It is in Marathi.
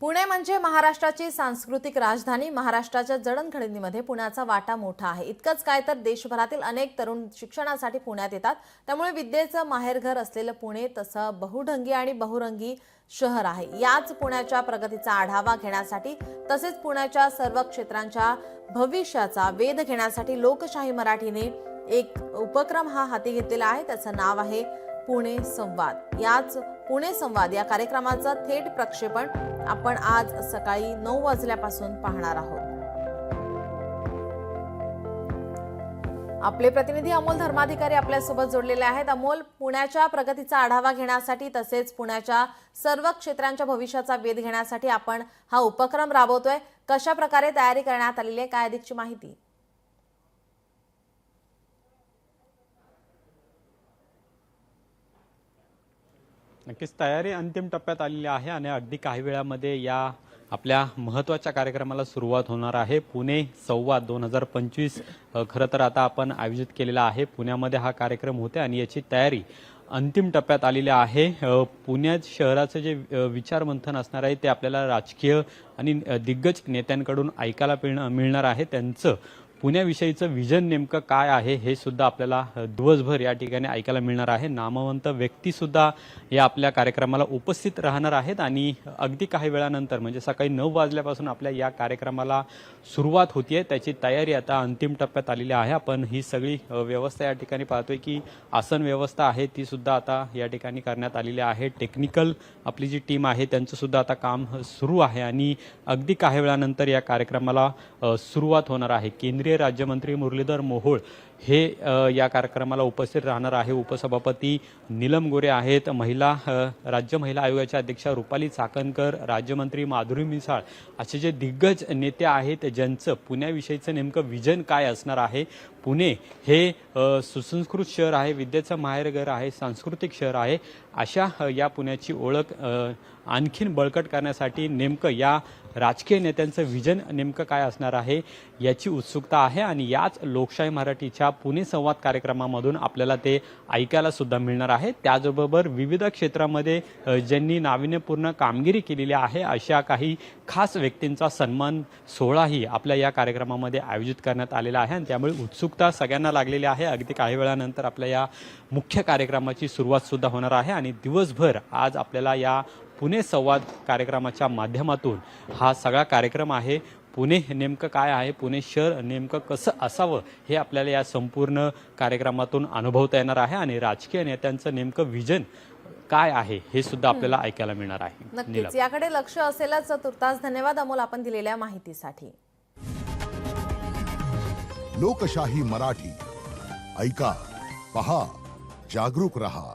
पुणे म्हणजे महाराष्ट्राची सांस्कृतिक राजधानी। महाराष्ट्राच्या जडणघडणीमध्ये पुण्याचा वाटा मोठा आहे। इतकंच काय तर देशभरातील अनेक तरुण शिक्षणासाठी पुण्यात येतात। त्यामुळे विद्येचं माहेरघर असलेलं पुणे तसं बहुढंगी आणि बहुरंगी शहर आहे। याच पुण्याच्या प्रगतीचा आढावा घेण्यासाठी तसेच पुण्याच्या सर्व क्षेत्रांच्या भविष्याचा वेध घेण्यासाठी लोकशाही मराठीने एक उपक्रम हाती घेतलेला आहे। त्याचं नाव आहे पुणे संवाद। याच पुणे संवाद या कार्यक्रमाचं थेट प्रक्षेपण आपण आज सकाळी 9 वाजल्यापासून पाहणार आहोत। आपले प्रतिनिधी अमोल धर्माधिकारी आपल्यासोबत जोडलेले आहेत। अमोल, पुण्याच्या प्रगतीचा आढावा घेण्यासाठी तसेच पुण्याच्या सर्व क्षेत्रांच्या भविष्याचा वेध घेण्यासाठी आपण हा उपक्रम राबवतोय। कशा प्रकारे तयारी करण्यात आलेली आहे, काय अधिकची माहिती? नक्कीच तयारी अंतिम टप्प्यात आलेली आहे आणि अगदी काही वेळामध्ये या आपल्या महत्त्वाच्या कार्यक्रमाला सुरुवात होणार आहे। पुणे संवाद 2025 खरं तर आता आपण आयोजित केलेला आहे। पुण्यामध्ये हा कार्यक्रम होते आणि याची तयारी अंतिम टप्प्यात आलेली आहे। पुण्यात शहराचं जे विचारमंथन असणार आहे ते आपल्याला राजकीय आणि दिग्गज नेत्यांकडून ऐकायला मिळणार आहे। त्यांचं पुण्याविषयीचं विजन नेमकं काय आहे हे सुद्धा आपल्याला दिवसभर या ठिकाणी ऐकायला मिळणार आहे। नामवंत व्यक्ती सुद्धा या आपल्या कार्यक्रमाला उपस्थित राहणार आहेत आणि अगदी काही वेळानंतर म्हणजे सकाळी 9 वाजल्यापासून आपल्या या कार्यक्रमाला सुरुवात होतीये। त्याची तयारी आता अंतिम टप्प्यात आलेली आहे। आपण ही सगळी व्यवस्था या ठिकाणी पाहतोय की आसन व्यवस्था आहे ती सुद्धा आता या ठिकाणी करण्यात आलेली आहे। टेक्निकल आपली जी टीम आहे त्यांचं सुद्धा आता काम सुरू आहे आणि अगदी काही वेळानंतर या कार्यक्रमाला सुरुवात होणार आहे। केंद्रीय राज्यमंत्री मुरलीधर मोहोळ हे या कार्यक्रमाला उपस्थित राहणार आहे। उपसभापती नीलम गोरे आहेत, राज्य महिला आयोगाच्या अध्यक्षा रुपाली चाकणकर, राज्यमंत्री माधुरी मिसाळ असे जे दिग्गज नेते आहेत ज्यांचं पुण्याविषयीचं नेमकं विजन काय असणार आहे। पुणे हे सुसंस्कृत शहर आहे, विद्येचं माहेरघर आहे, सांस्कृतिक शहर आहे। अशा या पुण्याची ओळख आणखीन बळकट करण्यासाठी नेमकं या राजकीय नेत्यांचं विजन नेमकं काय असणार आहे याची उत्सुकता आहे आणि याच लोकशाही मराठीच्या पुणे संवाद कार्यक्रमामधून आपल्याला ते ऐकायला सुद्धा मिळणार आहे। त्याचबरोबर विविध क्षेत्रामध्ये ज्यांनी नाविन्यपूर्ण कामगिरी केलेली आहे अशा काही खास व्यक्तींचा सन्मान सोहळाही आपल्या या कार्यक्रमामध्ये आयोजित करण्यात आलेला आहे आणि त्यामुळे उत्सुकता सगळ्यांना लागलेली आहे। अगदी काही वेळानंतर आपल्या या मुख्य कार्यक्रमाची सुरुवात सुद्धा होणार आहे आणि दिवसभर आज आपल्याला या पुणे संवाद कार्यक्रमाच्या माध्यमातून हा सगळा कार्यक्रम आहे। पुणे नेमकं काय आहे, पुणे शहर नेमकं कसं असावं हे आपल्याला या संपूर्ण कार्यक्रमातून अनुभवता येणार आहे आणि राजकीय नेत्यांचं नेमकं विजन काय आहे हे सुद्धा आपल्याला ऐकायला मिळणार आहे। नक्कीच याकडे लक्ष असेलच। तुर्तास धन्यवाद अमोल आपण दिलेल्या माहितीसाठी। लोकशाही मराठी ऐका, पहा, जागरूक रहा।